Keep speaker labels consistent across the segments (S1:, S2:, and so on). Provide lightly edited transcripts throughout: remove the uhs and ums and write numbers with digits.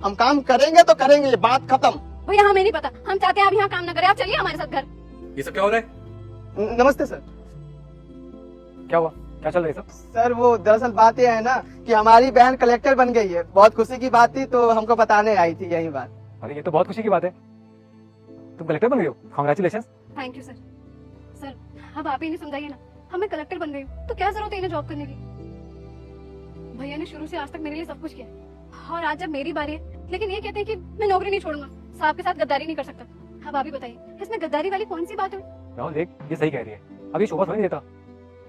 S1: हम काम करेंगे तो करेंगे, ये बात खत्म।
S2: भैया हमें नहीं पता, हम चाहते हैं आप यहाँ काम न करें, आप चलिए हमारे साथ घर।
S3: ये सब क्या हो रहा है?
S1: नमस्ते सर।
S3: क्या हुआ? क्या चल रहा है सब?
S1: सर वो दरअसल बात यह है ना कि हमारी बहन कलेक्टर बन गई है, बहुत खुशी की बात थी तो हमको बताने आई थी यही बात।
S3: अरे ये तो बहुत खुशी की बात है, तुम कलेक्टर बन गए हो, congratulation.
S2: Thank you sir. Sir अब आप ही नहीं समझाइए ना, हमें कलेक्टर बन गई हूँ तो क्या जरूरत है इन्हें जॉब करने की। भैया ने शुरू से आज तक मेरे लिए सब कुछ किया है और आज जब मेरी बारी है लेकिन ये कहते हैं कि मैं नौकरी नहीं छोड़ूंगा, साहब के साथ गद्दारी नहीं कर सकता। अब आप ही बताइए इसमें गद्दारी वाली कौन सी बात है।
S3: राहुल देख, ये सही कह रही है, अभी शोभा थोड़ी नहीं देता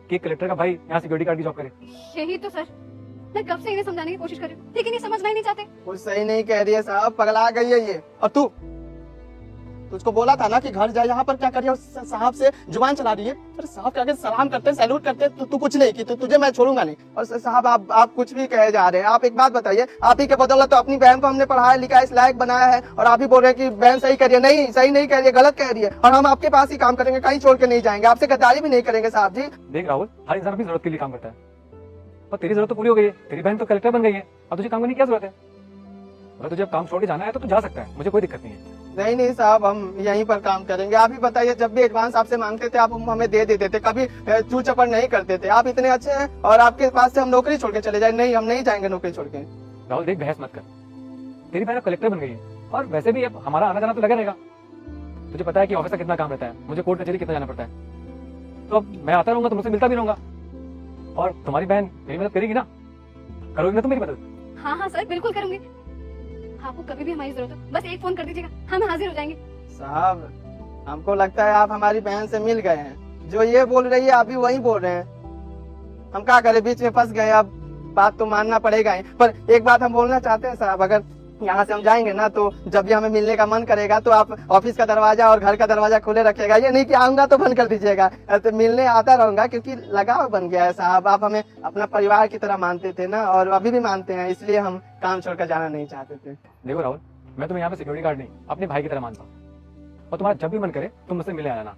S3: कि एक कलेक्टर का भाई यहाँ सिक्योरिटी गार्ड की जॉब करे।
S2: यही तो सर, मैं कब से इन्हें समझाने की कोशिश कर रही हूँ लेकिन ये समझना ही नहीं चाहते।
S1: कुछ सही नहीं कह रही है साहब, पगला गई है ये। और तू तुझको बोला था ना कि घर जा, यहाँ पर क्या करिए, साहब से जुबान चला रही है। अरे साहब क्या सलाम करते सैल्यूट करते, तू कुछ नहीं की, तुझे मैं छोड़ूंगा नहीं। और साहब आप कुछ भी कहे जा रहे हैं। आप एक बात बताइए, आप ही के बदौलत तो अपनी बहन को हमने पढ़ाया लिखाया इस लायक बनाया है और आप ही बोल रहे हैं कि बहन सही कह रही है। नहीं, सही नहीं कह रही है, गलत कह रही है। और हम आपके पास ही काम करेंगे, कहीं छोड़ के नहीं जाएंगे, आपसे गद्दारी भी नहीं करेंगे साहब जी।
S3: देख राहुल, हर इंसान अपनी जरूरत के लिए काम करता है, पर तेरी जरूरत तो पूरी हो गई है, तेरी बहन तो कलेक्टर बन गई है, अब तुझे काम करने की क्या जरूरत है? अगर तुझे काम छोड़ के जाना है तो तू जा सकता है, मुझे कोई दिक्कत नहीं है।
S1: नहीं साहब, हम यहीं पर काम करेंगे। आप ही बताइए, जब भी एडवांस आपसे मांगते थे आप हमें दे देते थे, कभी चू चपड़ नहीं करते थे। आप इतने अच्छे हैं और आपके पास से हम नौकरी छोड़ के चले जाए? नहीं, हम नहीं जाएंगे नौकरी छोड़ के।
S3: राहुल देख, बहस मत कर, तेरी बहन अब कलेक्टर बन गई है और वैसे भी अब हमारा आना जाना तो लगा रहेगा। तुझे पता है कि ऑफिस का कितना काम रहता है, मुझे कोर्ट कचहरी कितना जाना पड़ता है, तो अब मैं आता रहूंगा, तुमसे मिलता भी रहूंगा। और तुम्हारी बहन मेरी मदद करेगी ना, करोगी ना तुम मेरी मदद?
S2: हाँ हाँ सर, बिल्कुल करूंगी। आपको कभी भी हमारी जरूरत हो बस एक फोन कर दीजिएगा, हम हाजिर हो जाएंगे।
S1: साहब हमको लगता है आप हमारी बहन से मिल गए हैं, जो ये बोल रही है आप भी वही बोल रहे हैं। हम क्या करें, बीच में फंस गए, अब बात तो मानना पड़ेगा ही। पर एक बात हम बोलना चाहते हैं साहब, अगर यहाँ से हम जाएंगे ना तो जब भी हमें मिलने का मन करेगा तो आप ऑफिस का दरवाजा और घर का दरवाजा खुले रखेगा। ये नहीं कि आऊंगा तो बंद कर दीजिएगा, तो मिलने आता रहूंगा, क्योंकि लगाव बन गया है साहब। आप हमें अपना परिवार की तरह मानते थे ना, और अभी भी मानते हैं, इसलिए हम काम छोड़कर जाना नहीं चाहते थे।
S3: देखो राहुल, मैं तुम्हें यहाँ पे सिक्योरिटी गार्ड नहीं, अपने भाई की तरह मानता हूँ, और तुम्हारा जब भी मन करे तुम मुझसे मिलने आ जाना।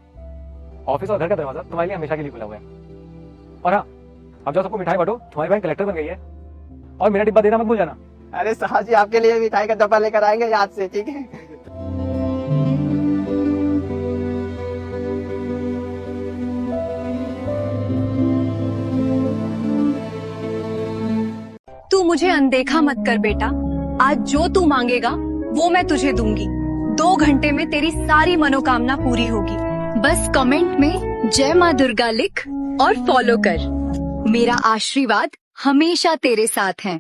S3: ऑफिस और घर का दरवाजा तुम्हारे लिए हमेशा के लिए खुला हुआ है। और हाँ, अब जाओ सबको मिठाई बांटो, तुम्हारी बहन कलेक्टर बन गई है, और मेरा डिब्बा देना मत भूल जाना।
S1: अरे साहब जी, आपके लिए मिठाई का डब्बा लेकर आएंगे याद से, ठीक है?
S4: तू मुझे अनदेखा मत कर बेटा, आज जो तू मांगेगा वो मैं तुझे दूंगी। 2 घंटे में तेरी सारी मनोकामना पूरी होगी। बस कमेंट में जय माँ दुर्गा लिख और फॉलो कर। मेरा आशीर्वाद हमेशा तेरे साथ है।